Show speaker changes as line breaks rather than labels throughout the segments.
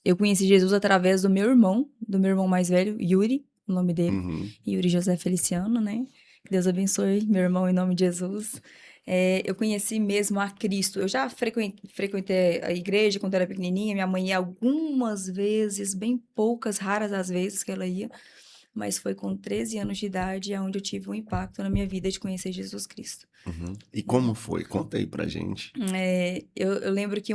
Eu conheci Jesus através do meu irmão mais velho, Yuri, o nome dele.
Uhum.
Yuri José Feliciano, né? Que Deus abençoe meu irmão em nome de Jesus. Eu conheci mesmo a Cristo. Eu já frequentei a igreja quando era pequenininha. Minha mãe ia algumas vezes, bem poucas, raras as vezes que ela ia. Mas foi com 13 anos de idade onde eu tive um impacto na minha vida de conhecer Jesus Cristo.
Uhum. E como foi? Conta aí pra gente.
Eu lembro que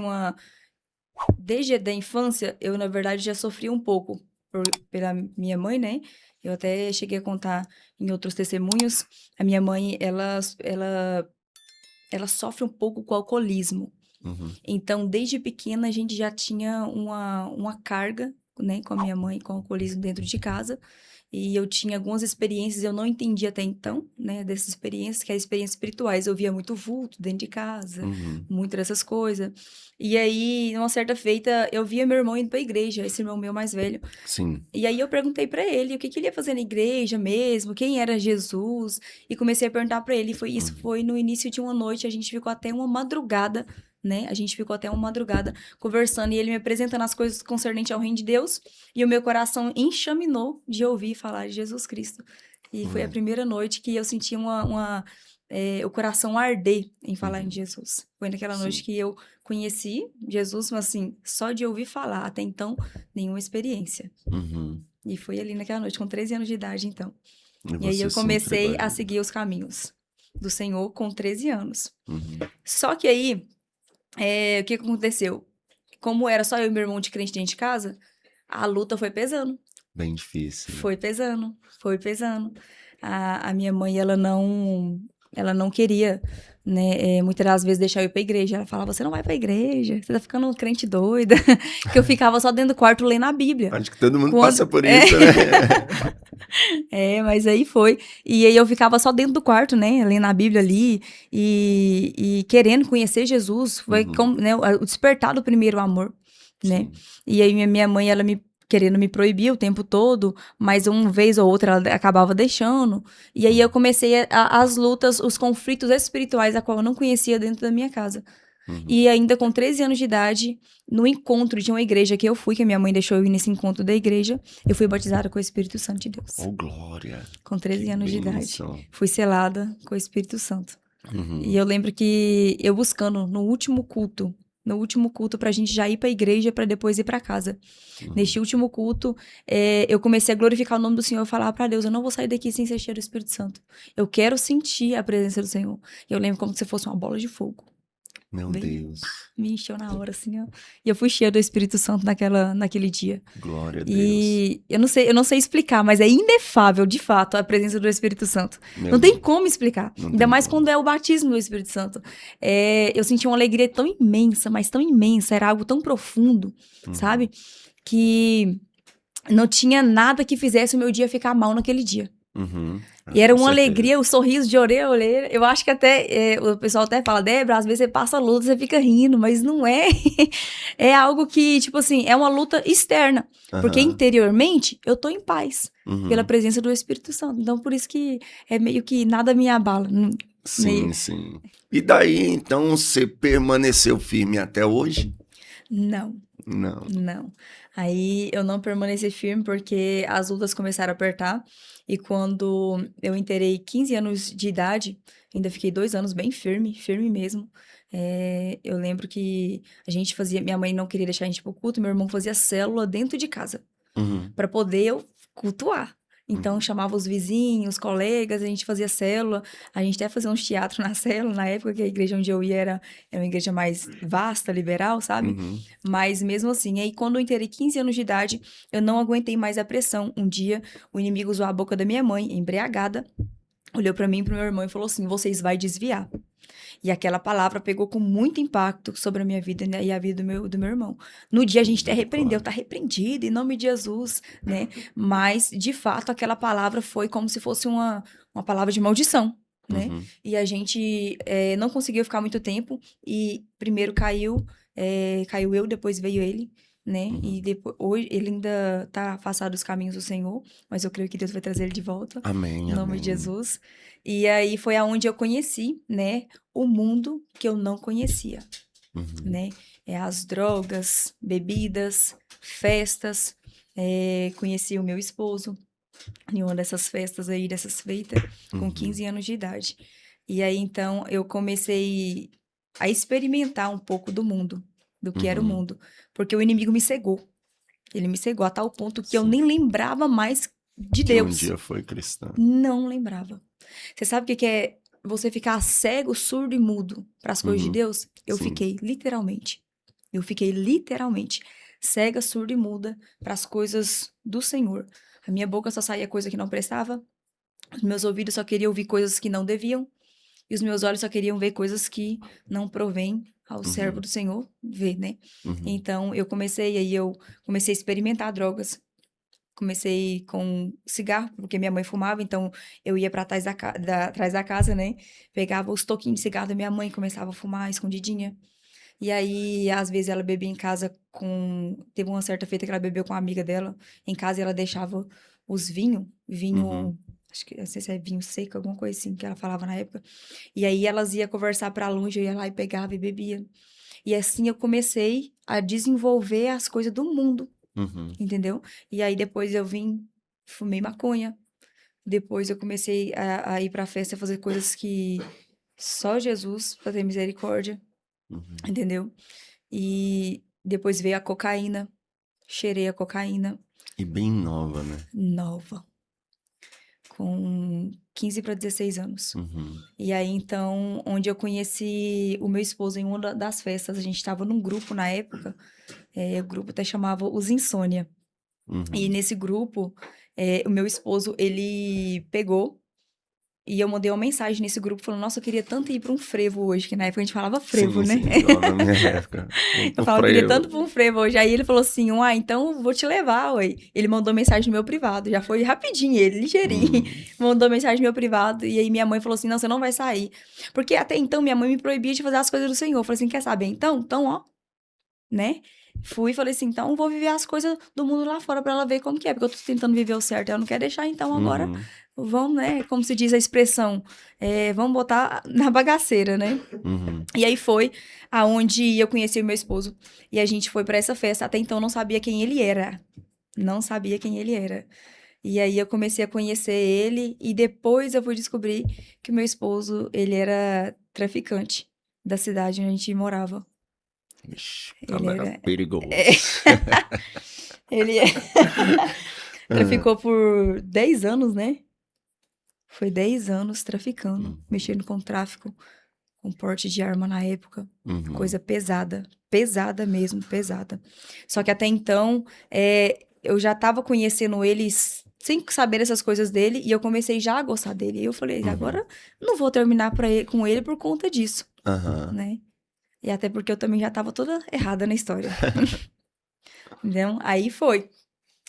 desde a infância, eu, na verdade, já sofri um pouco pela minha mãe, né? Eu até cheguei a contar em outros testemunhos. A minha mãe, ela sofre um pouco com o alcoolismo.
Uhum.
Então, desde pequena, a gente já tinha uma carga, né, com a minha mãe, com o alcoolismo dentro de casa. E eu tinha algumas experiências, eu não entendia até então, né, dessas experiências, que eram experiências espirituais. Eu via muito vulto dentro de casa,
Uhum.
muito dessas coisas. E aí, numa certa feita, eu via meu irmão indo pra igreja, esse irmão meu mais velho.
Sim.
E aí eu perguntei pra ele o que que ele ia fazer na igreja mesmo, quem era Jesus, e comecei a perguntar pra ele. Isso
Uhum.
foi no início de uma noite, a gente ficou até uma madrugada, né? A gente ficou até uma madrugada conversando e ele me apresentando as coisas concernentes ao reino de Deus, e o meu coração enxaminou de ouvir falar de Jesus Cristo. E foi a
Uhum.
primeira noite que eu senti o coração arder em falar em
Uhum.
Jesus. Foi naquela noite
Sim.
que eu conheci Jesus, mas assim, só de ouvir falar, até então, nenhuma experiência.
Uhum.
E foi ali naquela noite, com 13 anos de idade, então.
E
E aí
você
eu
se entregou
comecei
a
a
Jesus.
seguir os caminhos do Senhor com 13 anos.
Uhum.
Só que aí, o que aconteceu? Como era só eu e meu irmão de crente dentro de casa, a luta foi pesando.
Bem difícil, né?
Foi pesando, foi pesando. A minha mãe, ela não queria, né, muitas das vezes deixar eu ir pra igreja. Ela falava, você não vai pra igreja, você tá ficando um crente doida. Que eu ficava só dentro do quarto lendo a Bíblia.
Acho que todo mundo
Quando...
passa por isso, né?
mas aí foi. E aí eu ficava só dentro do quarto, né, lendo a Bíblia ali e querendo conhecer Jesus. Foi
Uhum.
como, né, o despertar do primeiro amor, né?
Sim.
E aí minha mãe, ela querendo me proibir o tempo todo, mas uma vez ou outra ela acabava deixando. E aí eu
Uhum.
comecei as lutas, os conflitos espirituais, a qual eu não conhecia dentro da minha casa.
Uhum.
E ainda com 13 anos de idade, no encontro de uma igreja que eu fui, que a minha mãe deixou eu ir nesse encontro da igreja, eu fui batizada com o Espírito Santo de Deus.
Oh, glória.
Com
Que
13 anos de idade.
bênção.
Fui selada com o Espírito Santo. E
Uhum.
eu lembro que eu buscando no último culto pra gente já ir pra igreja pra depois ir pra casa.
Uhum.
Neste último culto, eu comecei a glorificar o nome do Senhor e falar pra Deus, eu não vou sair daqui sem ser cheio do Espírito Santo. Eu quero sentir a presença do Senhor. E eu lembro como se fosse uma bola de fogo.
Meu
Bem,
Deus.
me encheu na hora, assim, ó. E eu fui cheia do Espírito Santo naquele dia.
Glória a Deus.
E eu não sei explicar, mas é inefável, de fato, a presença do Espírito Santo.
Meu
Não tem
Deus.
como explicar.
Não
Ainda
tem
mais
como.
quando é o batismo do Espírito Santo. Eu senti uma alegria tão imensa, mas tão imensa, era algo tão profundo,
Uhum.
sabe? Que não tinha nada que fizesse o meu dia ficar mal naquele dia.
Uhum.
E
Ah,
era
com
uma
certeza.
alegria, o sorriso de orelha a orelha. Eu acho que até o pessoal até fala, Débora, às vezes você passa luta, você fica rindo, mas não é. É algo que, tipo assim, é uma luta externa. Porque
Aham.
interiormente eu tô em paz pela
Uhum.
presença do Espírito Santo. Então, por isso que é meio que nada me abala. Meio...
Sim, sim. E daí, então, você permaneceu firme até hoje?
Não,
Não.
não. Aí eu não permaneci firme porque as lutas começaram a apertar. E quando eu inteirei 15 anos de idade, ainda fiquei 2 anos bem firme, firme mesmo. Eu lembro que a gente fazia. Minha mãe não queria deixar a gente ir pro culto, meu irmão fazia célula dentro de casa
Uhum.
para poder eu cultuar. Então,
Uhum.
chamava os vizinhos, os colegas, a gente fazia célula, a gente até fazia uns teatros na célula, na época que a igreja onde eu ia era uma igreja mais vasta, liberal, sabe?
Uhum.
Mas mesmo assim, aí quando eu entrei 15 anos de idade, eu não aguentei mais a pressão. Um dia, o inimigo usou a boca da minha mãe, embriagada, olhou para mim e pro meu irmão e falou assim: vocês vai desviar. E aquela palavra pegou com muito impacto sobre a minha vida, né, e a vida do meu irmão. No dia a gente até repreendeu, tá
Misericórdia.
repreendido em nome de Jesus, né? Mas, de fato, aquela palavra foi como se fosse uma palavra de maldição, né?
Uhum.
E a gente não conseguiu ficar muito tempo e primeiro caiu eu, depois veio ele. Né?
Uhum.
E depois, hoje ele ainda tá afastado dos caminhos do Senhor, mas eu creio que Deus vai trazer ele de volta,
Amém,
em nome de
amém.
Jesus. E aí foi aonde eu conheci, né, o mundo que eu não conhecia,
Uhum.
né? as drogas, bebidas, festas. Conheci o meu esposo em uma dessas festas aí, dessas feitas, com 15 anos de idade. E aí, então, eu comecei a experimentar um pouco do mundo, do que era o
Uhum.
mundo. Porque o inimigo me cegou. Ele me cegou a tal ponto que eu
Sim.
nem lembrava mais de
Que um
Deus.
dia foi cristã.
Não lembrava. Você sabe o que é você ficar cego, surdo e mudo para as coisas de
Uhum.
Deus? Eu
Sim.
fiquei literalmente. Eu fiquei literalmente cega, surda e muda para as coisas do Senhor. A minha boca só saía coisa que não prestava, os meus ouvidos só queriam ouvir coisas que não deviam, e os meus olhos só queriam ver coisas que não provém ao servo
Uhum.
do Senhor ver, né?
Uhum.
Então, eu comecei a experimentar drogas. Comecei com cigarro, porque minha mãe fumava, então eu ia para trás trás da casa, né? Pegava os toquinhos de cigarro da minha mãe, e começava a fumar escondidinha. E aí, às vezes, ela bebia em casa com. Teve uma certa feita que ela bebeu com uma amiga dela em casa e ela deixava os
Uhum.
vinho. Acho que não sei se é vinho seco, alguma coisa assim que ela falava na época. E aí elas iam conversar para longe, eu ia lá e pegava e bebia. E assim eu comecei a desenvolver as coisas do mundo,
Uhum.
entendeu? E aí depois eu vim, fumei maconha. Depois eu comecei a ir pra festa fazer coisas que só Jesus pra ter misericórdia,
Uhum.
entendeu? E depois veio a cocaína. Cheirei a cocaína
E bem nova, né?
nova, com 15 para 16 anos.
Uhum.
E aí, então, onde eu conheci o meu esposo em uma das festas, a gente estava num grupo na época, o grupo até chamava Os Insônia. E
Uhum.
nesse grupo, o meu esposo, ele pegou e eu mandei uma mensagem nesse grupo falando, nossa, eu queria tanto ir para um frevo hoje, que na época a gente falava frevo,
Sim,
né?
sim, igual na minha época. Vamos
Eu
pro
falava, eu queria
freio.
tanto para um frevo hoje. Aí ele falou assim, então eu vou te levar, ué. Ele mandou mensagem no meu privado, já foi rapidinho ele, ligeirinho.
Hum.
Mandou mensagem no meu privado, e aí minha mãe falou assim, não, você não vai sair. Porque até então minha mãe me proibia de fazer as coisas do Senhor. Eu falei assim, quer saber? Então, ó, né? Fui e falei assim, então vou viver as coisas do mundo lá fora pra ela ver como que é, porque eu tô tentando viver o certo, ela não quer deixar, então agora
Uhum.
vamos, né? Como se diz a expressão, vamos botar na bagaceira, né?
Uhum.
E aí foi aonde eu conheci o meu esposo e a gente foi pra essa festa. Até então eu não sabia quem ele era. Não sabia quem ele era. E aí eu comecei a conhecer ele e depois eu fui descobrir que o meu esposo, ele era traficante da cidade onde a gente morava.
Ixi,
Ele
galera
era
perigoso.
ele
Ah.
traficou por 10 anos, né? Foi 10 anos traficando,
Uhum.
mexendo com tráfico, com porte de arma na época.
Uhum.
Coisa pesada, pesada mesmo, pesada. Só que até então, eu já tava conhecendo eles sem saber essas coisas dele e eu comecei já a gostar dele. E eu falei,
Uhum.
agora não vou terminar com ele por conta disso,
Aham.
né? E até porque eu também já tava toda errada na história, entendeu? Aí foi.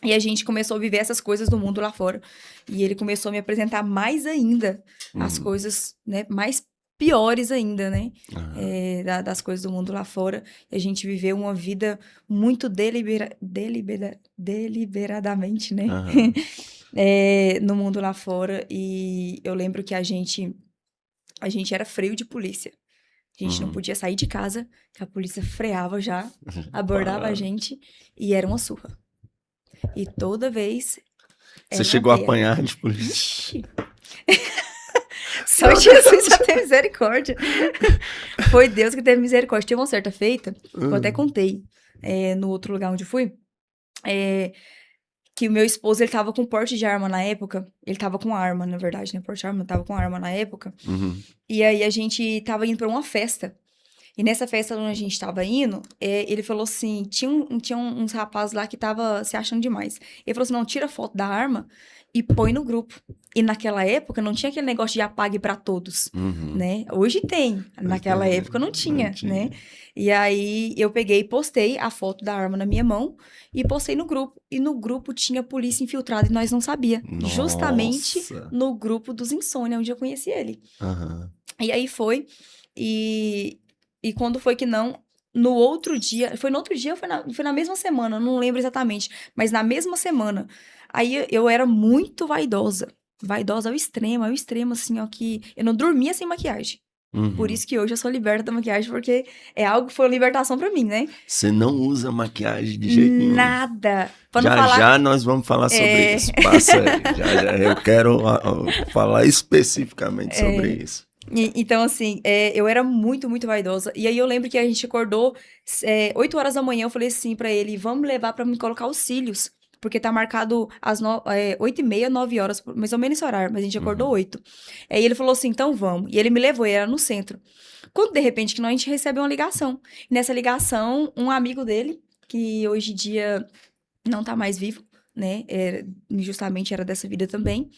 E a gente começou a viver essas coisas do mundo lá fora. E ele começou a me apresentar mais ainda as
Uhum.
coisas, né, mais piores ainda, né?
Aham.
Das coisas do mundo lá fora. E a gente viveu uma vida muito deliberadamente, né?
Aham.
No mundo lá fora. E eu lembro que a gente era freio de polícia. A gente não
Uhum.
podia sair de casa, que a polícia freava já, abordava a
Parado.
gente e era uma surra. E toda vez
Você
era uma
chegou a
peia.
apanhar de polícia?
Ixi, só
Meu
Jesus
Deus.
já teve misericórdia. Foi Deus que teve misericórdia. Teve uma certa feita, eu até
Hum.
contei no outro lugar onde fui, é, que o meu esposo, ele tava com porte de arma na época. Ele tava com arma, na verdade, né? Porte de arma, tava com arma na época.
Uhum.
E aí a gente tava indo pra uma festa. E nessa festa onde a gente tava indo, ele falou assim: tinha uns rapazes lá que tava se achando demais. Ele falou assim: não, tira foto da arma e põe no grupo. E naquela época não tinha aquele negócio de apague pra todos,
Uhum.
né? Hoje tem,
Mas
naquela época não
não
tinha, né?
tinha.
E aí eu peguei e postei a foto da arma na minha mão e postei no grupo. E no grupo tinha polícia infiltrada e nós não sabia. Justamente
Nossa.
no grupo dos Insônia, onde eu conheci ele.
Aham.
E aí foi, e, e quando foi que não, no outro dia, foi no outro dia ou foi na mesma semana, não lembro exatamente, mas na mesma semana. Aí eu era muito vaidosa, vaidosa ao extremo, assim, ó, que eu não dormia sem maquiagem. Por
Uhum.
isso que hoje eu sou liberta da maquiagem, porque é algo que foi uma libertação pra mim, né?
Você não usa maquiagem de jeito nenhum.
Nada. Pra não
Já
falar.
já nós vamos falar sobre
É,
isso. Passa aí. Já já eu quero falar especificamente sobre
é,
isso.
então, assim, eu era muito, muito vaidosa. E aí eu lembro que a gente acordou 8 horas da manhã. Eu falei assim pra ele: vamos levar pra me colocar os cílios. Porque tá marcado às 8h30, 9 horas, mais ou menos esse horário. Mas a gente acordou
Uhum.
8. Aí ele falou assim: então vamos. E ele me levou, e era no centro. Quando de repente que nós, a gente recebe uma ligação. E nessa ligação, um amigo dele, que hoje em dia não tá mais vivo, né? Justamente era dessa vida também.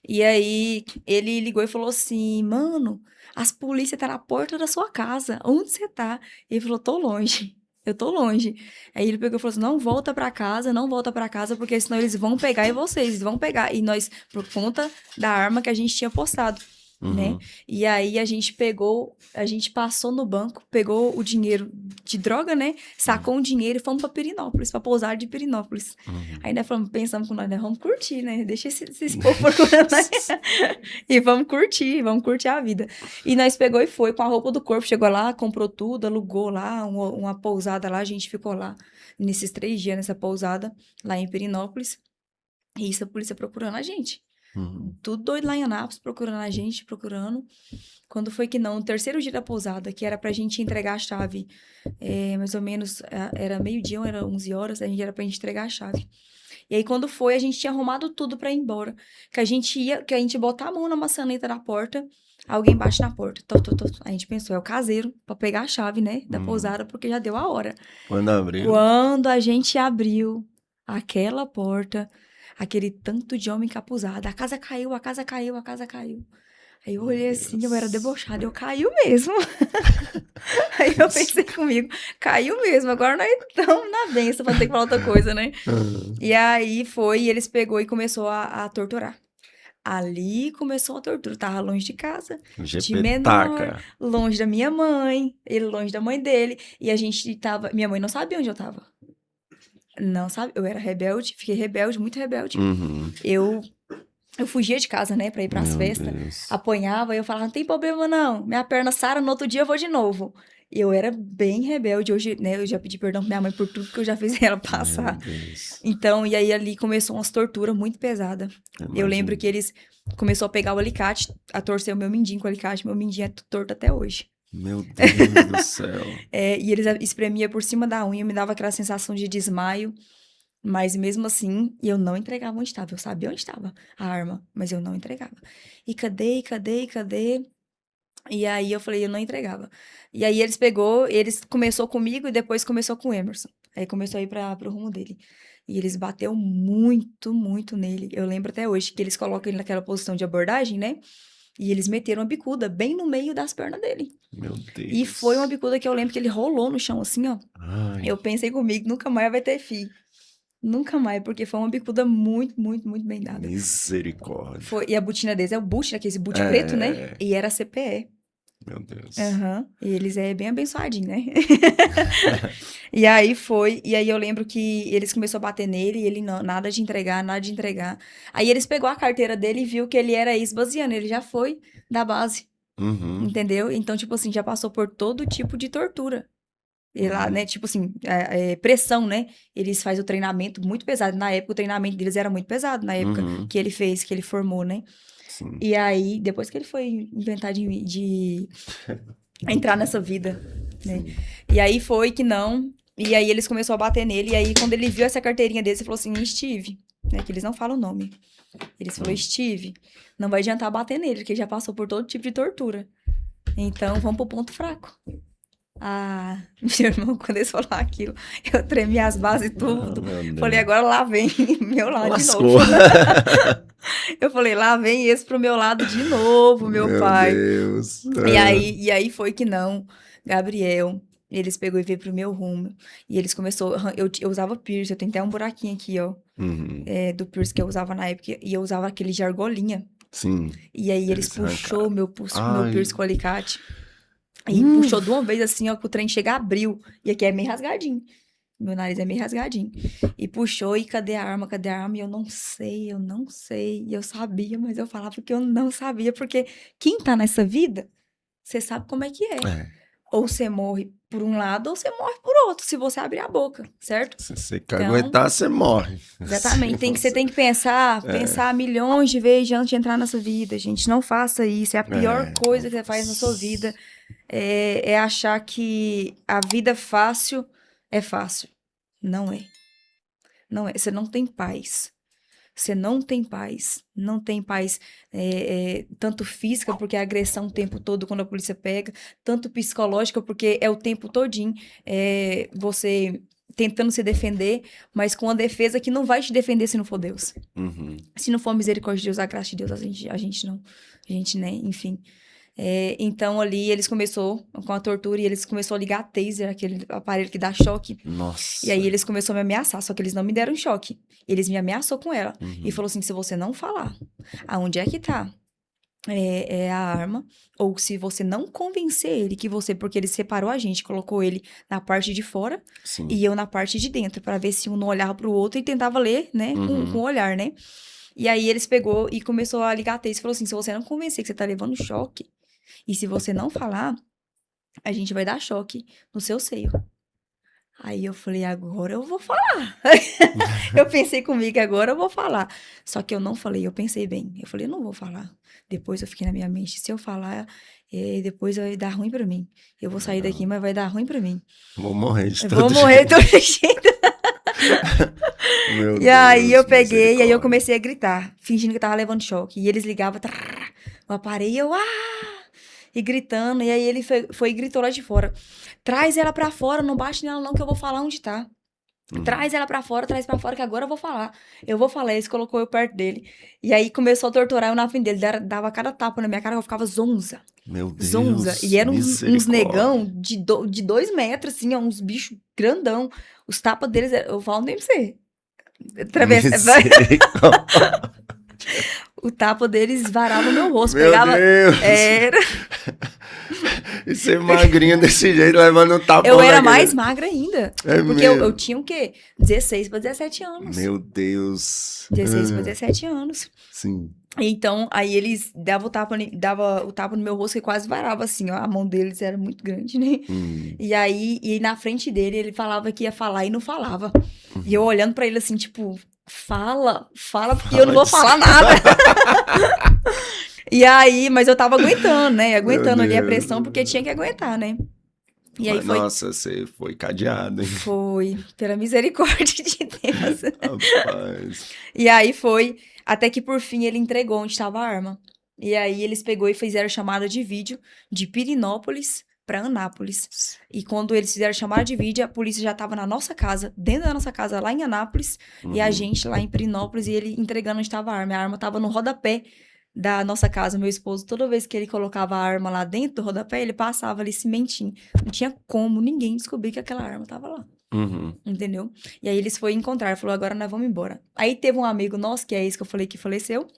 E aí ele ligou e falou assim: mano, as polícias tá na porta da sua casa. Onde você tá? E ele falou: tô longe. Eu tô longe. Aí ele pegou e falou assim: não volta pra casa, não volta pra casa, porque senão eles vão pegar em vocês, eles vão pegar. E nós, por conta da arma que a gente tinha postado, né?
Uhum.
E aí a gente pegou, a gente passou no banco, pegou o dinheiro de droga, né? Sacou um dinheiro e fomos pra Pirinópolis, pra pousar de Pirinópolis.
Uhum.
Aí nós falamos, pensamos com nós, né? Vamos curtir, né? Deixa esses povos procurando aí. E vamos curtir a vida. E nós pegou e foi com a roupa do corpo, chegou lá, comprou tudo, alugou lá uma pousada lá, a gente ficou lá nesses 3 dias nessa pousada, lá em Pirinópolis. E isso a polícia procurando a gente.
Uhum.
Tudo doido lá em Anápolis, procurando a gente, procurando. Quando foi que não? No terceiro dia da pousada, que era pra gente entregar a chave, mais ou menos, era meio-dia, ou era 11 horas, a gente era pra gente entregar a chave. E aí, quando foi, a gente tinha arrumado tudo pra ir embora. Que a gente botar a mão na maçaneta da porta, alguém bate na porta. A gente pensou, é o caseiro, pra pegar a chave, né, da
Uhum.
pousada, porque já deu a hora.
Quando abriu,
Quando a gente abriu aquela porta, aquele tanto de homem encapuzado, a casa caiu, a casa caiu, a casa caiu. Aí eu
meu
olhei assim, eu era
Deus.
debochada, eu caiu mesmo. Aí eu pensei comigo, caiu mesmo, agora nós estamos na benção pra ter que falar outra coisa, né?
Uhum.
E aí foi, e eles pegou e começou a torturar. Ali começou a tortura. Eu tava longe de casa, de
GP
menor,
taca.
longe da minha mãe, ele longe da mãe dele. E a gente tava. Minha mãe não sabia onde eu tava. Não sabe? Eu era rebelde, fiquei rebelde, muito rebelde.
Uhum.
Eu, eu fugia de casa, né, pra ir pras
Meu
festas,
Deus.
apanhava, e eu falava, não tem problema não, minha perna sara, no outro dia eu vou de novo. Eu era bem rebelde, hoje, né, eu já pedi perdão pra minha mãe por tudo que eu já fiz ela
Meu
passar.
Deus.
Então, e aí ali começou umas torturas muito pesadas. Eu lembro
Imagina.
que eles começou a pegar o alicate, a torcer o meu mindinho com o alicate, meu mindinho é torto até hoje.
Meu Deus do céu.
E eles espremia por cima da unha, me dava aquela sensação de desmaio. Mas mesmo assim, eu não entregava onde estava. Eu sabia onde estava a arma, mas eu não entregava. E cadê? E aí eu falei, eu não entregava. E aí eles começou comigo e depois começou com o Emerson. Aí começou a ir pro rumo dele. E eles bateu muito, muito nele. Eu lembro até hoje que eles colocam ele naquela posição de abordagem, né? E eles meteram uma bicuda bem no meio das pernas dele.
Meu
E foi uma
Deus.
bicuda que eu lembro que ele rolou no chão assim, ó.
Ai,
Eu pensei comigo, nunca mais vai ter filho. Nunca mais, porque foi uma bicuda muito, muito, muito bem dada.
misericórdia.
E a botina deles é o boot, né? Aquele boot preto, né?
É,
E era CPE.
meu Deus.
Aham. E eles é bem abençoadinhos, né? E aí foi. E aí eu lembro que eles começaram a bater nele e ele não, nada de entregar, nada de entregar. Aí eles pegou a carteira dele e viu que ele era ex-baziano. Ele já foi da base,
Uhum,
entendeu? Então, tipo assim, já passou por todo tipo de tortura. E lá, né,
uhum,
tipo assim, pressão, né? Eles fazem o treinamento muito pesado. Na época, o treinamento deles era muito pesado, na época
uhum.
que ele fez, que ele formou, né?
Sim,
E aí, depois que ele foi inventar de entrar nessa vida, né?
sim.
E aí foi que não. E aí eles começaram a bater nele. E aí, quando ele viu essa carteirinha dele, ele falou assim: Steve, né? Que eles não falam o nome. Eles falaram:
Hum.
Steve, não vai adiantar bater nele, porque ele já passou por todo tipo de tortura. Então, vamos pro ponto fraco. Ah, meu irmão, quando eles falaram aquilo, eu tremi as bases e
Ah,
tudo.
meu
Falei,
Deus.
agora lá vem meu lado de novo.
Lascou.
Eu falei, lá vem esse pro meu lado de novo, meu
Meu
pai.
Deus.
E aí foi que não, Gabriel. Eles pegou e veio pro meu rumo. E eles começou. Eu usava piercing, eu tenho até um buraquinho aqui, ó.
Uhum.
Do piercing que eu usava na época. E eu usava aquele de argolinha.
Sim,
E aí eles
eles
puxou
arrancaram.
meu
Ai.
piercing com alicate. E puxou de uma vez assim, ó, que o trem chega abriu. E aqui é meio rasgadinho. Meu nariz é meio rasgadinho. E puxou, e cadê a arma? Cadê a arma? E eu não sei, eu não sei. E eu sabia, mas eu falava que eu não sabia, porque quem tá nessa vida você sabe como é que é.
É.
Ou você morre por um lado, ou você morre por outro, se você abrir a boca, certo?
Se você
Então,
aguentar, você morre.
exatamente. Você
Se
tem que pensar milhões de vezes antes de entrar nessa vida, gente. Não faça isso. É a pior coisa que você faz na sua vida. É achar que a vida fácil é fácil. Não é. Não é. Você não tem paz. Você não tem paz. Não tem paz tanto física, porque é agressão o tempo todo quando a polícia pega, tanto psicológica, porque é o tempo todinho você tentando se defender, mas com a defesa que não vai te defender se não for Deus.
Uhum.
Se não for a misericórdia de Deus, a graça de Deus, a gente não. A gente, né? Enfim. Então, ali, eles começou com a tortura e eles começaram a ligar a taser, aquele aparelho que dá choque.
Nossa.
E aí, eles começaram a me ameaçar, só que eles não me deram choque. Eles me ameaçou com ela.
Uhum.
E falou assim, se você não falar aonde é que tá a arma, ou se você não convencer ele que você... Porque ele separou a gente, colocou ele na parte de fora
Sim.
e eu na parte de dentro, pra ver se um não olhava pro outro e tentava ler, né, com o olhar, né? E aí, eles pegou e começou a ligar a taser e falou assim, se você não convencer que você tá levando choque, e se você não falar, a gente vai dar choque no seu seio. Aí eu falei, agora eu vou falar. Eu pensei comigo, agora eu vou falar. Só que eu não falei, eu pensei bem. Eu falei, eu não vou falar. Depois eu fiquei na minha mente, se eu falar, depois vai dar ruim pra mim. Eu vou sair daqui, mas vai dar ruim pra mim.
Vou morrer de
Eu
todo
vou morrer de
jeito.
todo jeito.
Meu
E aí
Deus,
eu peguei, e aí eu
misericórdia.
comecei a gritar, fingindo que eu tava levando choque. E eles ligavam, eu parei e eu, e gritando. E aí ele foi e gritou lá de fora. Traz ela pra fora, não bate nela não, que eu vou falar onde tá. Traz ela pra fora, traz pra fora, que agora eu vou falar. Eu vou falar. Eles colocou eu perto dele. E aí começou a torturar eu na frente dele. Dava cada tapa na minha cara, eu ficava zonza.
Meu Deus,
Zonza. E eram uns
misericórdia.
negão de 2 metros, assim, ó, uns bichos grandão. Os tapas deles, eu falo nem pra você.
Misericórdia.
O tapa deles varava o meu rosto.
Meu
pegava.
Deus.
Era.
E ser magrinha desse jeito, levando um tapão
Eu era
naquele-
mais magra ainda.
É
Porque
mesmo?
eu tinha o quê? 16 para 17 anos.
Meu Deus.
16 para 17 anos.
Sim.
Então, aí eles davam o tapa no meu rosto que quase varava, assim, ó. A mão deles era muito grande, né? E aí, na frente dele, ele falava que ia falar e não falava. E eu olhando pra ele assim, tipo, fala, porque eu não vou falar nada. E aí, mas eu tava aguentando, né? Aguentando ali a
Deus.
pressão, porque tinha que aguentar, né? E aí
Mas,
foi.
nossa, você foi cadeado, hein?
Foi, pela misericórdia de Deus.
Rapaz.
E aí foi, até que por fim ele entregou onde estava a arma. E aí eles pegou e fizeram chamada de vídeo de Pirinópolis para Anápolis. E quando eles fizeram chamada de vídeo, a polícia já estava na nossa casa, dentro da nossa casa, lá em Anápolis, e a gente lá em Pirinópolis, e ele entregando onde estava a arma. A arma estava no rodapé da nossa casa. Meu esposo, toda vez que ele colocava a arma lá dentro do rodapé, ele passava ali cimentinho. Não tinha como ninguém descobrir que aquela arma estava lá. Entendeu? E aí eles foram encontrar, falou, agora nós vamos embora. Aí teve um amigo nosso, que é esse que eu falei que faleceu,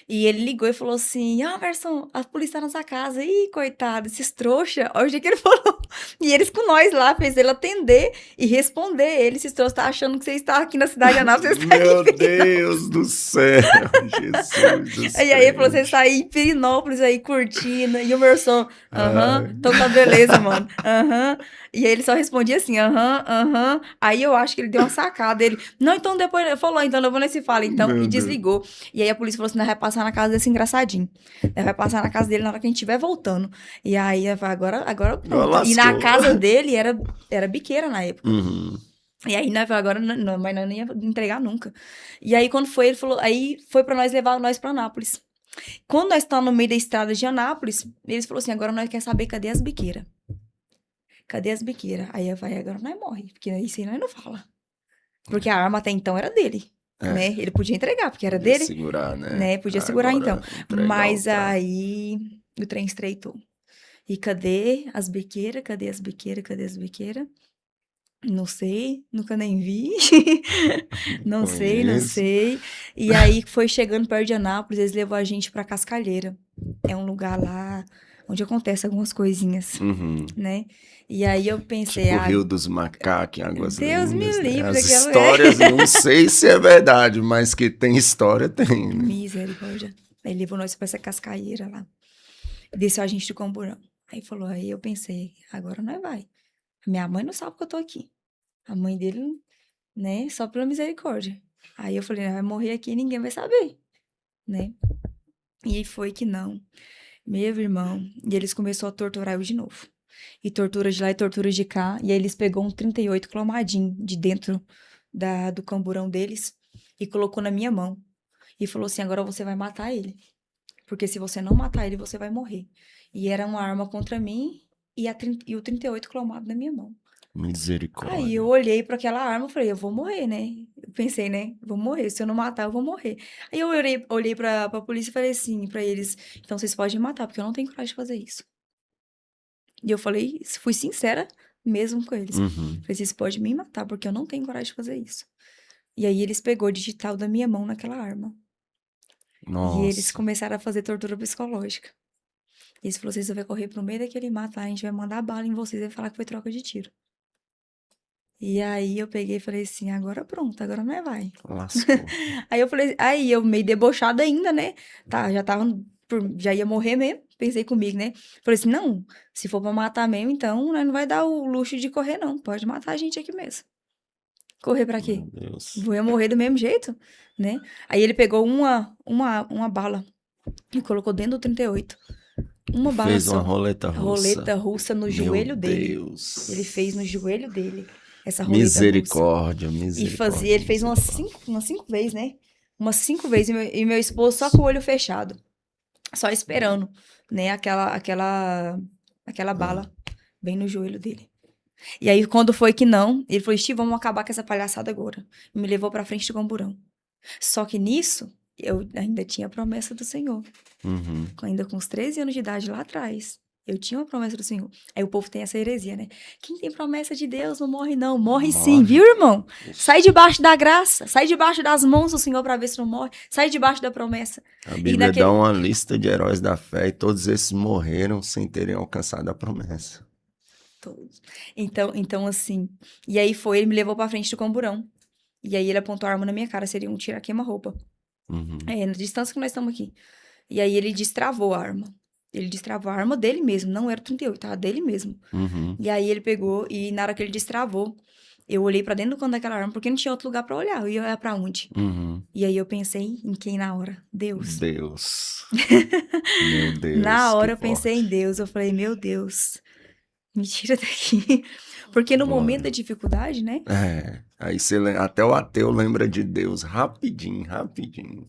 e ele ligou e falou assim, Verson, a polícia tá na sua casa. Ih, coitado, esses trouxa. Olha o jeito que ele falou. E eles com nós lá, fez ele atender e responder. Ele, esses trouxas, tá achando que você está aqui na cidade de Anápolis, você está
Meu
aqui em Pirinópolis.
Deus do céu, Jesus do céu.
E aí ele falou, você está aí em Pirinópolis, aí, curtindo. E o Merson, então tá beleza, mano. E aí ele só respondia assim, Aí eu acho que ele deu uma sacada. Ele, não, então depois, ele falou, então eu vou nesse fala, então.
Meu
E
Deus.
desligou. E aí a polícia falou assim, nós vai passar na casa desse engraçadinho. Nós vai passar na casa dele na hora que a gente estiver voltando. E aí, eu falei, agora pronto. E na
lascou.
casa dele era biqueira na época.
Uhum.
E aí, nós falou, agora não, mas nós não ia entregar nunca. E aí, quando foi, ele falou, aí foi pra nós levar nós pra Anápolis. Quando nós estamos no meio da estrada de Anápolis, eles falaram assim, agora nós queremos saber cadê as biqueiras. Cadê as biqueiras? Aí eu falei, agora nós morre, porque isso aí nós não fala. Porque a arma até então era dele, né? Ele podia entregar, porque era
Podia
dele.
segurar, né?
Podia segurar,
Agora,
então.
entregar
Mas
o trem.
aí o trem estreitou. E cadê as biqueiras? Cadê as biqueiras? Cadê as biqueiras? Não sei, nunca nem vi. Não sei.
Conheço.
E aí foi chegando perto de Anápolis, eles levou a gente pra Cascalheira. É um lugar lá onde acontece algumas coisinhas,
Uhum.
né? E aí eu pensei,
Tipo o Rio dos Macacos, em Águas
Deus me
Lindas, né?
livre
As
daquela-
histórias, não sei se é verdade, mas que tem história, tem, né?
misericórdia. Aí levou nós pra essa cascaeira lá. Desceu a gente do camburão. Aí eu pensei, agora não vai. Minha mãe não sabe que eu tô aqui. A mãe dele, né, só pela misericórdia. Aí eu falei, vai morrer aqui e ninguém vai saber, né? E aí foi que não. Meu irmão, e eles começaram a torturar eu de novo. E tortura de lá e tortura de cá. E aí eles pegou um 38 cromadinho de dentro do camburão deles e colocou na minha mão. E falou assim, agora você vai matar ele. Porque se você não matar ele, você vai morrer. E era uma arma contra mim e o 38 cromado na minha mão. Aí eu
Misericórdia.
olhei para aquela arma e falei, eu vou morrer, né? Eu pensei, né? Vou morrer. Se eu não matar, eu vou morrer. Aí eu olhei pra polícia e falei assim pra eles, então vocês podem me matar, porque eu não tenho coragem de fazer isso. E eu falei, fui sincera mesmo com eles.
Uhum.
Falei, vocês podem me matar, porque eu não tenho coragem de fazer isso. E aí eles pegou o digital da minha mão naquela arma. E eles
Nossa.
começaram a fazer tortura psicológica. E eles falaram, você vai correr pro meio daquele mato lá, a gente vai mandar bala em vocês e vai falar que foi troca de tiro. E aí eu peguei e falei assim, agora pronto, agora não é vai.
Lascou.
Aí eu falei, aí eu meio debochada ainda, né? Tá, já tava, já ia morrer mesmo. Pensei comigo, né? Falei assim, não, se for pra matar mesmo, então, né, não vai dar o luxo de correr, não. Pode matar a gente aqui mesmo. Correr pra quê?
Meu Deus.
Vou eu morrer do mesmo jeito, né? Aí ele pegou uma bala e colocou dentro do 38.
E
Uma bala
fez uma
só.
roleta russa.
Roleta russa no
Meu
joelho dele. Ele fez no
Deus.
joelho dele essa roleta russa.
Misericórdia,
E fazia,
misericórdia,
ele fez
misericórdia.
umas cinco vezes, né? Umas 5 vezes. E meu esposo só com o olho fechado. Só esperando, né? Aquela
Ah,
bala bem no joelho dele. E aí, quando foi que não, ele falou, Steve, vamos acabar com essa palhaçada agora. E me levou pra frente do camburão. Só que nisso, eu ainda tinha a promessa do Senhor.
uhum.
Ainda com os 13 anos de idade lá atrás. Eu tinha uma promessa do Senhor. Aí o povo tem essa heresia, né? Quem tem promessa de Deus não morre, não. Morre sim,
Morre.
viu, irmão? Sai
Ixi.
debaixo da graça. Sai debaixo das mãos do Senhor pra ver se não morre. Sai debaixo da promessa.
A
E
Bíblia dá
naquele.
uma lista de heróis da fé e todos esses morreram sem terem alcançado a promessa.
Todos. Então, assim. E aí foi, ele me levou pra frente do camburão. E aí ele apontou a arma na minha cara. Seria um tiro a queima-roupa.
Uhum.
É, na distância que nós estamos aqui. E aí ele destravou a arma. Ele destravou a arma dele mesmo. Não era 38, tava dele mesmo.
Uhum.
E aí ele pegou e na hora que ele destravou, eu olhei pra dentro do canto daquela arma, porque não tinha outro lugar pra olhar. Eu ia olhar pra onde?
Uhum.
E aí eu pensei em quem na hora? Deus.
Deus. Meu
Na
Deus, que
hora eu pensei em
forte.
Deus. Eu falei, meu Deus, me tira daqui. Porque no momento da
Glória.
dificuldade, né?
É, aí até o ateu lembra de Deus rapidinho, rapidinho.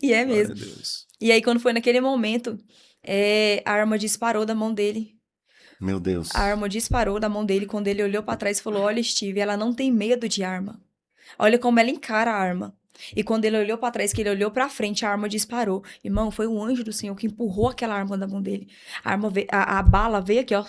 E é
Glória a
mesmo.
Deus.
E aí quando foi naquele momento, a arma disparou da mão dele.
Meu
A
Deus.
arma disparou da mão dele quando ele olhou pra trás e falou: Olha, Steve, ela não tem medo de arma. Olha como ela encara a arma. E quando ele olhou pra trás, que ele olhou pra frente, a arma disparou. Irmão, foi o anjo do Senhor que empurrou aquela arma da mão dele. A bala veio aqui, ó,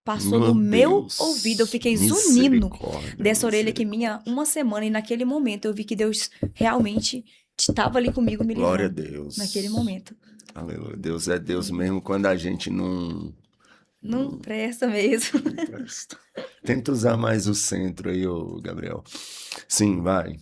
passou
Meu
no meu ouvido. Eu
Deus.
fiquei zunindo
Misericórdia,
dessa orelha que
misericórdia.
minha uma semana. E naquele momento eu vi que Deus realmente estava ali comigo me
Glória a
livrando. Naquele
Deus.
momento.
Aleluia. Deus é Deus mesmo quando a gente
Não
não,
presta mesmo.
não presta. Tenta usar mais o centro aí, ô Gabriel. Sim, vai.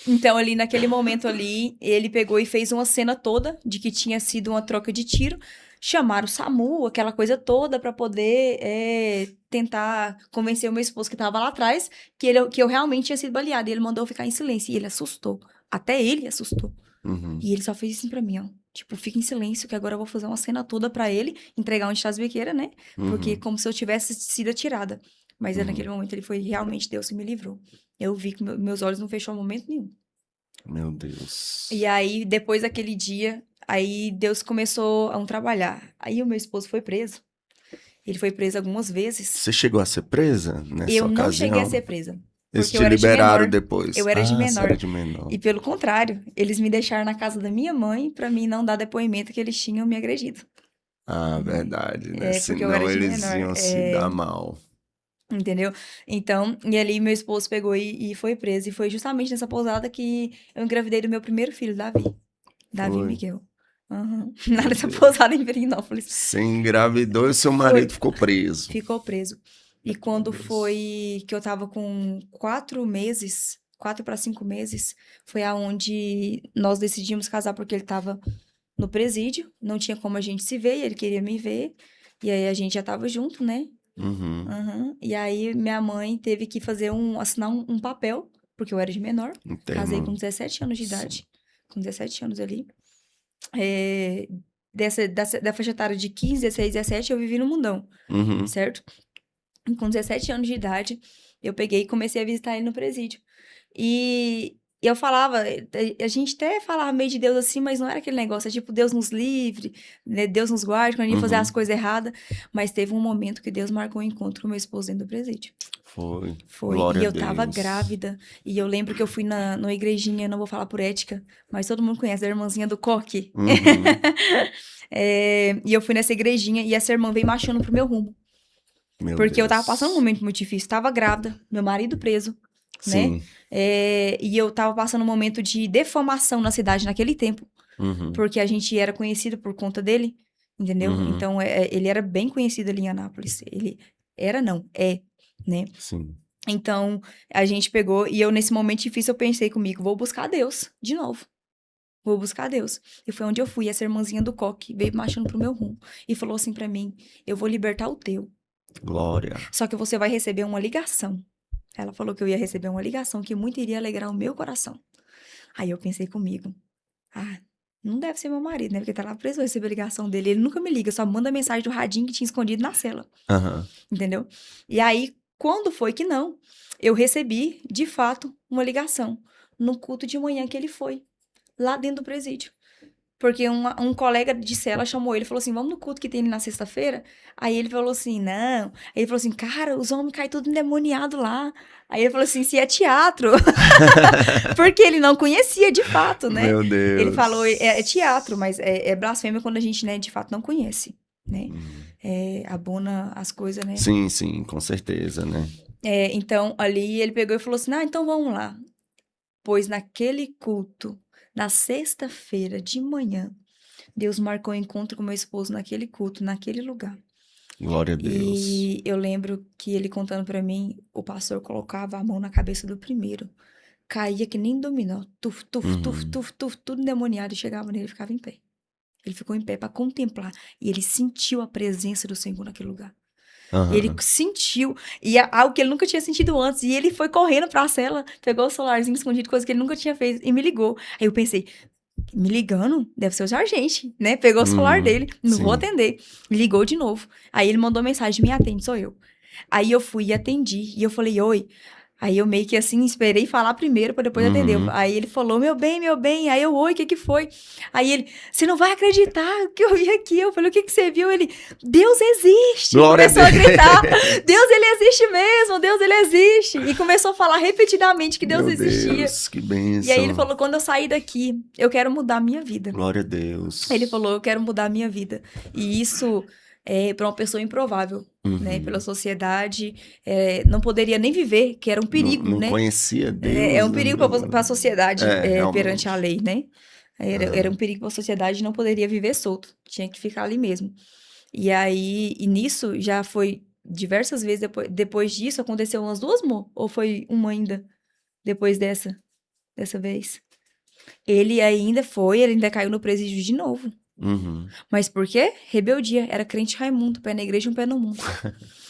Então, ali naquele momento ali, ele pegou e fez uma cena toda de que tinha sido uma troca de tiro. Chamaram o SAMU, aquela coisa toda, pra poder tentar convencer o meu esposo que tava lá atrás que eu realmente tinha sido baleada. E ele mandou eu ficar em silêncio. E ele assustou. Até ele assustou.
Uhum,
E ele só fez assim pra mim, ó. Tipo, fica em silêncio, que agora eu vou fazer uma cena toda pra ele, entregar onde tá as biqueiras, né? Porque
uhum,
como se eu tivesse sido atirada. Mas naquele
uhum.
momento ele foi realmente Deus que me livrou. Eu vi que meus olhos não fechou em momento nenhum.
Meu
E
Deus.
aí, depois daquele dia, aí Deus começou a trabalhar. Aí o meu esposo foi preso. Ele foi preso algumas vezes.
Você chegou a ser presa nessa
Eu não cheguei a
ocasião?
ser presa,
Eles
porque
te
eu era de
liberaram
menor.
depois.
Eu era de
Ah, você era
menor.
de menor.
E pelo contrário, eles me deixaram na casa da minha mãe pra mim não dar depoimento que eles tinham me agredido,
Ah,
né?
verdade, né?
É, porque eu era
Senão
de
eles
menor.
iam se dar mal.
Entendeu? Então, e ali meu esposo pegou e foi preso. E foi justamente nessa pousada que eu engravidei do meu primeiro filho, Davi. Davi
Foi.
Miguel. Aham. Lá
Meu
nessa
Deus.
pousada em Perinópolis.
Você engravidou e seu marido
Foi.
ficou preso.
Ficou preso. E
Meu
quando
Deus.
foi que eu tava com 4 meses, 4 para 5 meses, foi aonde nós decidimos casar porque ele tava no presídio, não tinha como a gente se ver, e ele queria me ver, e aí a gente já tava junto, né?
Uhum.
Uhum. E aí minha mãe teve que assinar um papel, porque eu era de menor,
Um
casei com
termo.
17 anos de
Sim.
idade, com 17 anos ali. É, da faixa etária de 15, 16, 17, eu vivi no mundão,
Uhum.
certo? E com 17 anos de idade, eu peguei e comecei a visitar ele no presídio. E eu falava, a gente até falava meio de Deus assim, mas não era aquele negócio, é tipo, Deus nos livre, né? Deus nos guarde, quando a gente ia fazer as
Uhum.
coisas erradas. Mas teve um momento que Deus marcou um encontro com meu esposo dentro do presídio.
Foi.
Foi. E
Glória a
eu tava
Deus.
grávida. E eu lembro que eu fui numa igrejinha, não vou falar por ética, mas todo mundo conhece a irmãzinha do coque.
Uhum.
E eu fui nessa igrejinha e essa irmã veio marchando pro meu rumo.
Meu
Porque eu tava passando um
Deus.
momento muito difícil. Tava grávida, meu marido preso, né?
Sim.
E eu tava passando um momento de defamação na cidade naquele tempo.
Uhum.
Porque a gente era conhecido por conta dele, entendeu?
Uhum.
Então, ele era bem conhecido ali em Anápolis. Ele era, não, né?
Sim.
Então, a gente pegou, e eu, nesse momento difícil, eu pensei comigo, vou buscar Deus, de novo. Vou buscar Deus. E foi onde eu fui, essa irmãzinha do coque veio marchando pro meu rumo. E falou assim pra mim, eu vou libertar o teu.
Glória.
Só que você vai receber uma ligação. Ela falou que eu ia receber uma ligação que muito iria alegrar o meu coração. Aí eu pensei comigo, não deve ser meu marido, né? Porque tá lá preso, eu recebi a ligação dele. Ele nunca me liga, só manda mensagem do radinho que tinha escondido na cela.
Aham.
Entendeu? E aí, quando foi que não? Eu recebi, de fato, uma ligação no culto de manhã que ele foi, lá dentro do presídio. Porque um colega de cela chamou ele e falou assim: vamos no culto que tem na sexta-feira? Aí ele falou assim: não. Aí ele falou assim: cara, os homens caem tudo endemoniado lá. Aí ele falou assim: se é teatro. Porque ele não conhecia de fato, né?
Meu
Ele falou:
Deus.
é teatro, mas é blasfêmia quando a gente, né, de fato não conhece, né? Abona as coisas, né?
Sim, sim, com certeza, né?
Então, ali ele pegou e falou assim: então vamos lá. Pois naquele culto, na sexta-feira de manhã, Deus marcou o encontro com meu esposo naquele culto, naquele lugar.
Glória a Deus.
E eu lembro que ele contando pra mim, o pastor colocava a mão na cabeça do primeiro. Caía que nem dominó. Tuf, tuf, tuf,
Uhum.
tuf, tuf, tudo endemoniado. E chegava nele e ficava em pé. Ele ficou em pé pra contemplar. E ele sentiu a presença do Senhor naquele lugar. Ele
Aham.
sentiu, e algo que ele nunca tinha sentido antes. E ele foi correndo pra cela, pegou o celularzinho escondido, coisa que ele nunca tinha feito, e me ligou. Aí eu pensei, me ligando? Deve ser o Sargente, né? Pegou o celular
Uhum.
dele, não vou
Sim.
atender. Ligou de novo. Aí ele mandou mensagem, me atende, sou eu. Aí eu fui e atendi. E eu falei, oi. Aí eu meio que assim, esperei falar primeiro pra depois atender.
Uhum.
Aí ele falou, meu bem, meu bem. Aí eu, oi, o que que foi? Aí ele, você não vai acreditar o que eu vi aqui. Eu falei, o que que você viu? Ele, Deus existe.
Glória a
Começou a gritar,
Deus.
Deus, ele existe mesmo, Deus, ele existe. E começou a falar repetidamente que Deus
Meu
existia.
Deus, que
E aí ele
bênção.
falou, quando eu sair daqui, eu quero mudar a minha vida.
Glória a
Ele
Deus.
falou, eu quero mudar a minha vida. E isso para uma pessoa improvável, né? Pela
Uhum.
sociedade, não poderia nem viver, que era um
Não,
perigo,
não
né?
conhecia
É
Deus.
um perigo para a sociedade perante a
Realmente.
lei, né? Era um
Aham.
perigo para a sociedade, não poderia viver solto, tinha que ficar ali mesmo. E aí, e nisso já foi diversas vezes depois disso, aconteceu umas duas, ou foi uma ainda, depois dessa vez? Ele ainda caiu no presídio de novo.
Uhum.
Mas por quê? Rebeldia. Era crente Raimundo, pé na igreja, um pé no mundo.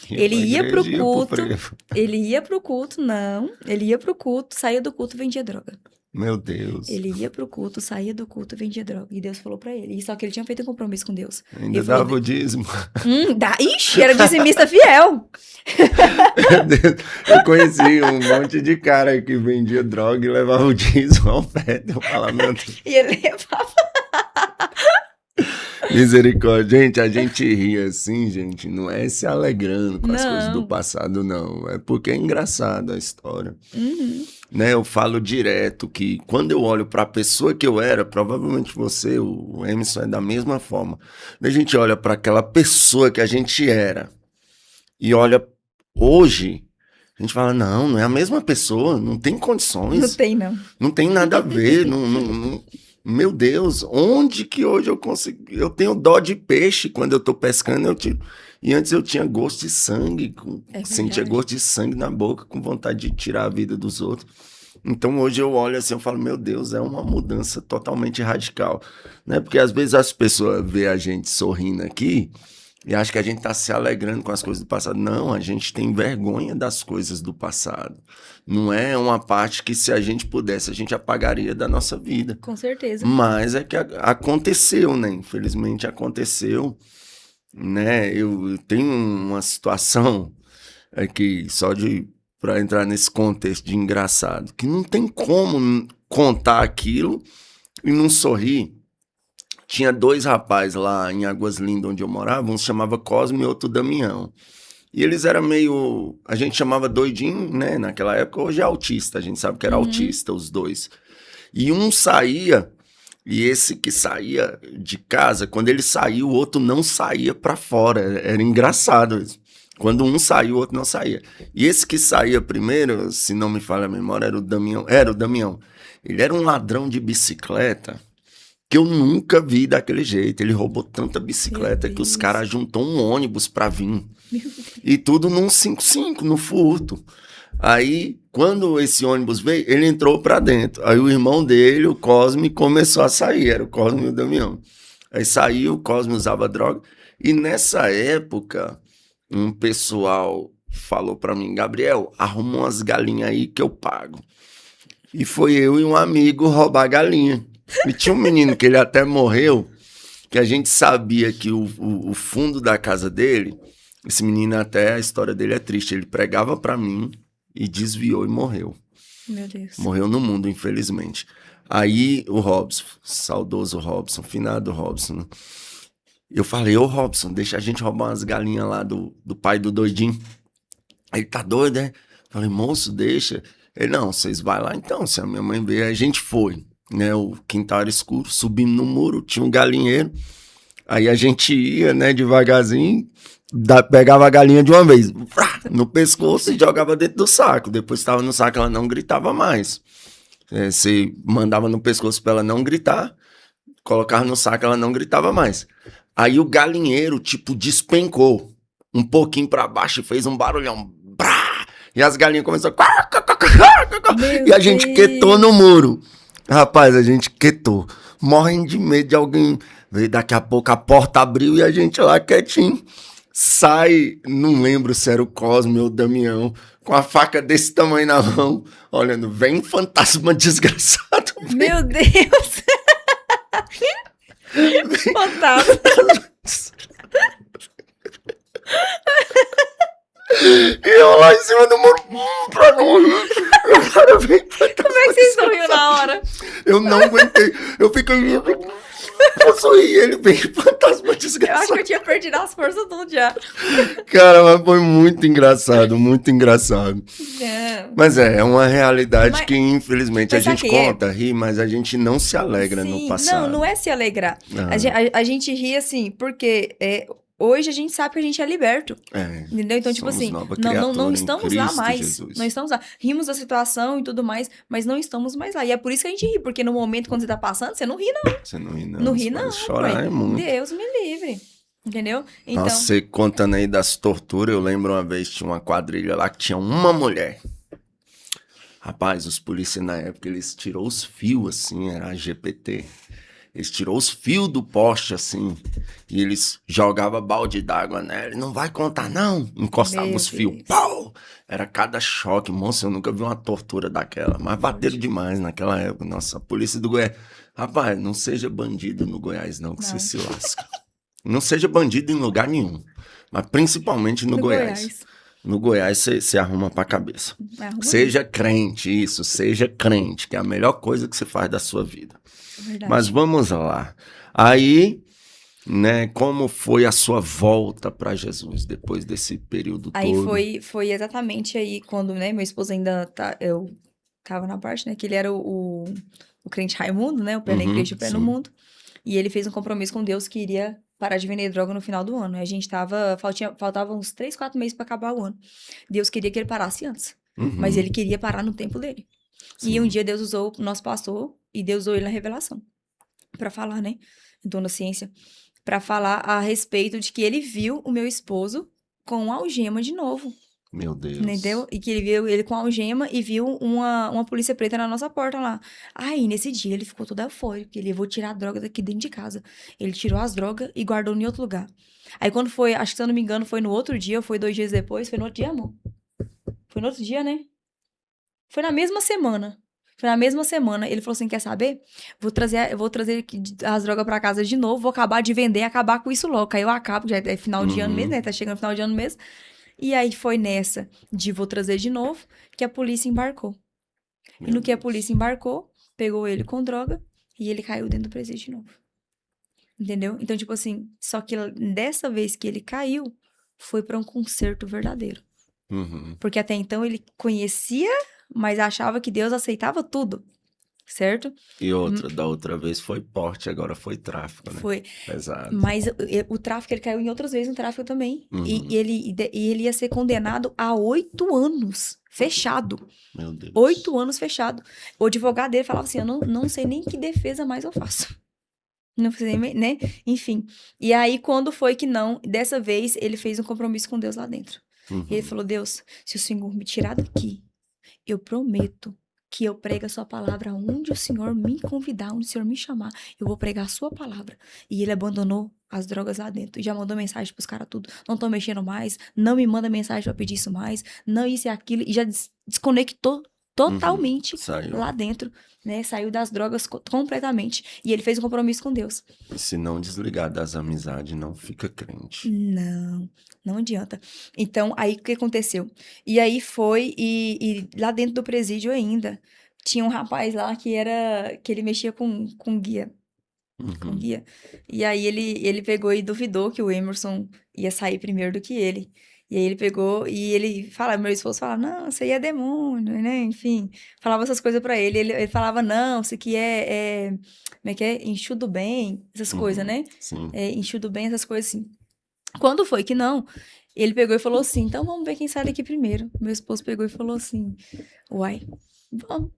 Ia
Ele
pra
ia pro
igreja e ia pro
culto,
frevo.
ele ia pro culto, saía do culto, vendia droga.
Meu Deus.
Ele ia pro culto, saía do culto, vendia droga. E Deus falou pra ele. E só que ele tinha feito um compromisso com Deus.
Ainda
Ele falou,
dava o dízimo.
ixi, era dizimista fiel.
Meu Deus. Eu conheci um monte de cara que vendia droga e levava o dízimo ao pé. Eu falava, meu Deus.
E ele levava.
Misericórdia. Gente, a gente ri assim, gente. Não é se alegrando com as coisas do
Não.
passado, não. É porque é engraçada a história.
Uhum.
Né, eu falo direto que quando eu olho para a pessoa que eu era, provavelmente você, o Emerson, é da mesma forma. Quando a gente olha para aquela pessoa que a gente era e olha hoje, a gente fala, não é a mesma pessoa, não tem
Não
condições,
tem, não.
não tem nada a ver, meu Deus, onde que hoje eu consigo? Eu tenho dó de peixe quando eu tô pescando, eu tiro. E antes eu tinha gosto de sangue,
É
sentia
verdade.
gosto de sangue na boca, com vontade de tirar a vida dos outros. Então hoje eu olho assim, eu falo, meu Deus, é uma mudança totalmente radical, né? Porque às vezes as pessoas vê a gente sorrindo aqui e acham que a gente está se alegrando com as coisas do passado. Não, a gente tem vergonha das coisas do passado. Não é uma parte que se a gente pudesse, a gente apagaria da nossa vida.
Com certeza.
Mas é que aconteceu, né? Infelizmente aconteceu, né? Eu tenho uma situação aqui, só de para entrar nesse contexto de engraçado, que não tem como contar aquilo e não sorrir. Tinha dois rapazes lá em Águas Lindas, onde eu morava, um se chamava Cosme e outro Damião. E eles eram meio. A gente chamava doidinho, né? Naquela época, hoje é autista, a gente sabe que era autista, os dois. E um saía, e esse que saía de casa, quando ele saía, o outro não saía pra fora. Era engraçado isso. Quando um saía, o outro não saía. E esse que saía primeiro, se não me falha a memória, era o Damião. Era o Damião. Ele era um ladrão de bicicleta que eu nunca vi daquele jeito. Ele roubou tanta bicicleta
Meu
que os
Deus.
caras juntou um ônibus pra vir.
Meu Deus.
E tudo num 55, no furto. Aí, quando esse ônibus veio, ele entrou pra dentro. Aí o irmão dele, o Cosme, começou a sair. Era o Cosme e o Damião. Aí saiu, o Cosme usava droga. E nessa época, um pessoal falou pra mim, Gabriel, arruma umas galinhas aí que eu pago. E foi eu e um amigo roubar galinha. E tinha um menino que ele até morreu, que a gente sabia que o fundo da casa dele, esse menino até, a história dele é triste, ele pregava pra mim e desviou e morreu.
Meu Deus.
Morreu no mundo, infelizmente. Aí o Robson, saudoso Robson, finado Robson, né? Eu falei, ô Robson, deixa a gente roubar umas galinhas lá do pai do doidinho. Aí ele tá doido, né? Falei, moço, deixa. Ele, não, vocês vai lá então, se a minha mãe veio. Aí a gente foi, né? O quintal era escuro, subimos no muro, tinha um galinheiro. Aí a gente ia, né, devagarzinho, pegava a galinha de uma vez, no pescoço e jogava dentro do saco. Depois que estava no saco, ela não gritava mais. Você mandava no pescoço para ela não gritar, colocava no saco, ela não gritava mais. Aí o galinheiro, tipo, despencou um pouquinho para baixo e fez um barulhão. Brá! E as galinhas começaram. E a gente quietou no muro. Rapaz, a gente quietou. Morrendo de medo de alguém. Veio daqui a pouco, a porta abriu e a gente lá quietinho. Sai, não lembro se era o Cosme ou o Damião, com a faca desse tamanho na mão, olhando, vem um fantasma desgraçado.
Meu Deus. Fantasma.
E eu lá em cima do muro, pra não rir. O cara vem fantasma.
Como é que vocês sorriram na hora?
Eu não aguentei. Eu fiquei. Eu sorri, ele vem fantasma
Eu acho
desgraçado.
que eu tinha perdido as forças tudo já.
Cara, mas foi muito engraçado, muito engraçado.
Não.
Mas é uma realidade
Mas-
que infelizmente a
mas sabe
gente
quem é?
conta, ri, mas a gente não se alegra no
Sim,
passado.
não é se alegrar.
Ah.
A gente ri assim, porque hoje a gente sabe que a gente é liberto.
É,
Entendeu? Então, tipo
somos
assim,
nova
não
criatura em
estamos lá
Cristo
mais.
Jesus.
Não estamos lá. Rimos da situação e tudo mais, mas não estamos mais lá. E é por isso que a gente ri, porque no momento quando você tá passando, você não ri, não.
Você não ri, não.
Não ri,
Você
não.
vai chorar
ué.
é muito.
Deus me livre. Entendeu? Então,
Nossa, você contando aí das torturas, eu lembro uma vez tinha uma quadrilha lá que tinha uma mulher. Rapaz, os policiais na época, eles tirou os fios assim, era a GPT. Eles tirou os fios do poste assim, e eles jogavam balde d'água nela. Ele não vai contar não. Encostava
Meu
os fios,
Deus.
pau! Era cada choque. Moça, eu nunca vi uma tortura daquela. Mas bateram demais naquela época. Nossa, a polícia do Goiás. Rapaz, não seja bandido no Goiás não, que
Não.
você se lasca. Não seja bandido em lugar nenhum. Mas principalmente no
do
Goiás. No Goiás você arruma pra cabeça.
Arruma
Seja crente, isso. Seja crente, que é a melhor coisa que você faz da sua vida.
isso, verdade.
Mas vamos lá. Aí, né, como foi a sua volta para Jesus depois desse período
Aí
todo?
foi exatamente aí quando, né, meu esposo ainda eu tava na parte, né, que ele era o crente Raimundo, né, o pé na
Uhum,
igreja e o pé no
sim.
mundo. E ele fez um compromisso com Deus que iria parar de vender droga no final do ano. A gente faltava uns 3, 4 meses para acabar o ano. Deus queria que ele parasse antes,
Uhum,
mas ele queria parar no tempo dele.
sim.
E um dia Deus usou o nosso pastor e Deus usou ele na revelação para falar, né, dona ciência, para falar a respeito de que ele viu o meu esposo com algema de novo.
Meu Deus.
Entendeu? E que ele viu ele com algema e viu uma polícia preta na nossa porta lá. Aí, nesse dia, ele ficou todo eufórico, porque ele, eu vou tirar a droga daqui dentro de casa. Ele tirou as drogas e guardou em outro lugar. Aí, quando foi, acho que se eu não me engano, foi no outro dia, ou foi 2 dias depois, foi no outro dia, amor? Foi no outro dia, né? Foi na mesma semana. Foi na mesma semana. Ele falou assim: quer saber? Eu vou trazer as drogas pra casa de novo, vou acabar de vender e acabar com isso logo. Aí eu acabo, já é final de ano mesmo, né? Tá chegando final de ano mesmo. E aí foi nessa de vou trazer de novo que a polícia embarcou. E
Meu
no que a
Deus.
polícia embarcou, pegou ele com droga e ele caiu dentro do presídio de novo. Entendeu? Então, tipo assim, só que dessa vez que ele caiu, foi pra um concerto verdadeiro.
Uhum.
Porque até então ele conhecia, mas achava que Deus aceitava tudo, certo?
E outra, da outra vez foi porte, agora foi tráfico, né?
Foi.
Pesado.
Mas o tráfico, ele caiu em outras vezes no tráfico também.
Uhum.
E ele ia ser condenado a 8 anos, fechado.
Meu Deus.
8 anos fechado. O advogado dele falava assim: eu não sei nem que defesa mais eu faço. Não sei, né? Enfim. E aí, quando foi que não, dessa vez, ele fez um compromisso com Deus lá dentro.
Uhum.
E ele falou: Deus, se o Senhor me tirar daqui, eu prometo que eu prego a sua palavra onde o Senhor me convidar, onde o Senhor me chamar, eu vou pregar a sua palavra. E ele abandonou as drogas lá dentro e já mandou mensagem pros caras tudo. Não tô mexendo mais, não me manda mensagem pra pedir isso mais, não isso e aquilo. E já desconectou totalmente
Saiu.
lá dentro, né? Saiu das drogas completamente. E ele fez um compromisso com Deus.
E se não desligar das amizades, não fica crente.
Não adianta. Então, aí o que aconteceu? E aí foi, e lá dentro do presídio ainda, tinha um rapaz lá que ele mexia com guia. Com
Uhum.
guia. E aí ele pegou e duvidou que o Emerson ia sair primeiro do que ele. E aí ele pegou e ele fala, meu esposo fala, não, isso aí é demônio, né? Enfim, falava essas coisas pra ele. Ele falava, não, isso aqui como é que é? Enxudo bem, essas coisas, né?
Sim.
Enxudo bem, essas coisas assim. Quando foi que não, ele pegou e falou assim, então vamos ver quem sai daqui primeiro. Meu esposo pegou e falou assim, uai, vamos.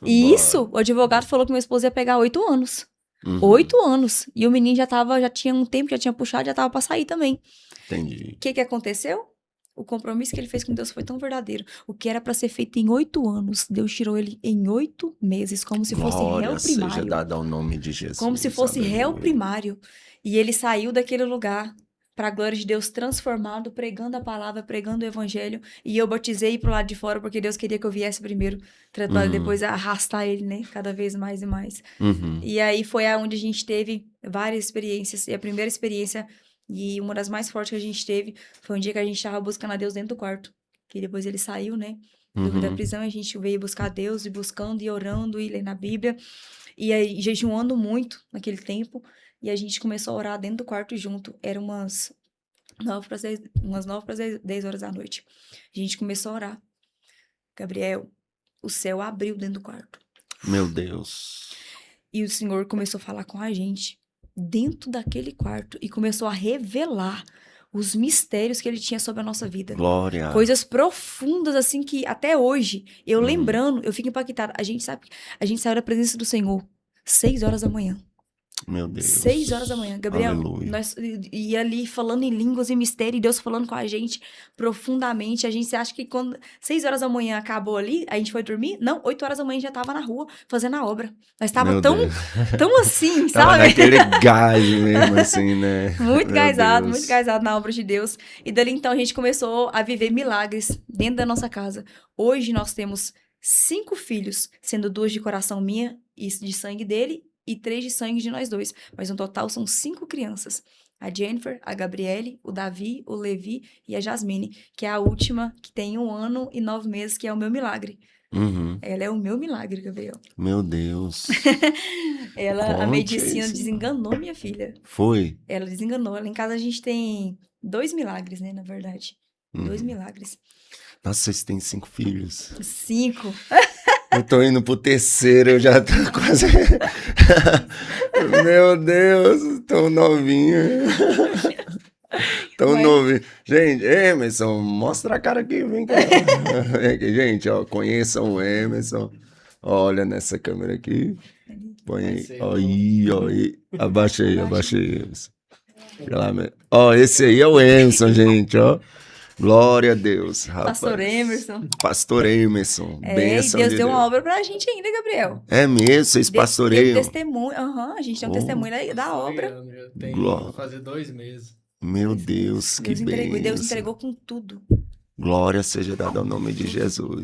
E
Bora.
isso, o advogado falou que meu esposo ia pegar 8 anos.
Uhum.
8 anos. E o menino já tinha um tempo, já tinha puxado, já tava pra sair também.
Entendi.
O que aconteceu? O compromisso que ele fez com Deus foi tão verdadeiro. O que era pra ser feito em 8 anos, Deus tirou ele em 8 meses, como se fosse réu
Glória seja
primário.
dada ao nome de Jesus.
Como se fosse réu
Aleluia.
primário. E ele saiu daquele lugar para a glória de Deus, transformado, pregando a palavra, pregando o evangelho. E eu batizei pro lado de fora, porque Deus queria que eu viesse primeiro, para depois arrastar ele, né? Cada vez mais e mais.
Uhum.
E aí foi onde a gente teve várias experiências. E a primeira experiência, e uma das mais fortes que a gente teve, foi um dia que a gente estava buscando a Deus dentro do quarto. Que depois ele saiu, né? Da prisão, a gente veio buscar Deus, e buscando, e orando, e lendo a Bíblia. E aí, jejuando muito naquele tempo. E a gente começou a orar dentro do quarto junto. Era umas 9 para 10 horas da noite. A gente começou a orar. Gabriel, o céu abriu dentro do quarto.
Meu Deus.
E o Senhor começou a falar com a gente dentro daquele quarto. E começou a revelar os mistérios que ele tinha sobre a nossa vida.
Glória.
Coisas profundas, assim, que até hoje, eu lembrando, eu fico impactada. A gente saiu da presença do Senhor 6 horas da manhã.
Meu Deus.
6 horas da manhã, Gabriel.
Aleluia.
Nós ia ali falando em línguas e mistério, e Deus falando com a gente profundamente. A gente acha que quando 6 horas da manhã acabou ali, a gente foi dormir? Não, 8 horas da manhã a gente já tava na rua fazendo a obra. Nós tava
Meu
tão,
Deus.
tão assim,
Tava
sabe?
naquele gás mesmo, assim, né?
Muito
Meu
gásado,
Deus.
muito gásado na obra de Deus. E dali então a gente começou a viver milagres dentro da nossa casa. Hoje nós temos 5 filhos, sendo 2 de coração minha e de sangue dele, e 3 de sangue de nós dois. Mas no total são 5 crianças. A Jennifer, a Gabriele, o Davi, o Levi e a Jasmine, que é a última, que tem 1 ano e 9 meses, que é o meu milagre.
Uhum.
Ela é o meu milagre, Gabriel.
Meu Deus.
A
Conte
medicina
isso.
desenganou minha filha.
Foi?
Ela desenganou. Lá em casa a gente tem 2 milagres, né, na verdade. 2 milagres.
Nossa, vocês têm 5 filhos.
5.
Eu tô indo pro terceiro, eu já tô quase... Meu Deus, tão novinho. Tão novinho. Gente, Emerson, mostra a cara aqui, vem cá. Vem aqui, gente, ó, conheçam o Emerson. Olha nessa câmera aqui. Põe aí. Ó, aí. Abaixa aí, Emerson. Ó, esse aí é o Emerson, gente, ó. Glória a Deus,
Pastor
rapaz.
Emerson.
Pastor Emerson,
E
bênção
Deus
de
deu uma
Deus.
obra pra gente ainda, Gabriel.
É mesmo, vocês
Teve
pastoreiam?
testemunho. Aham, a gente tem um
Oh,
testemunho da obra.
Sonhando, já tem,
glória.
vou fazer 2 meses.
Meu
2 meses.
Deus, que
Deus entregou, e Deus
bênção.
entregou com tudo.
Glória seja dada ao nome de Jesus.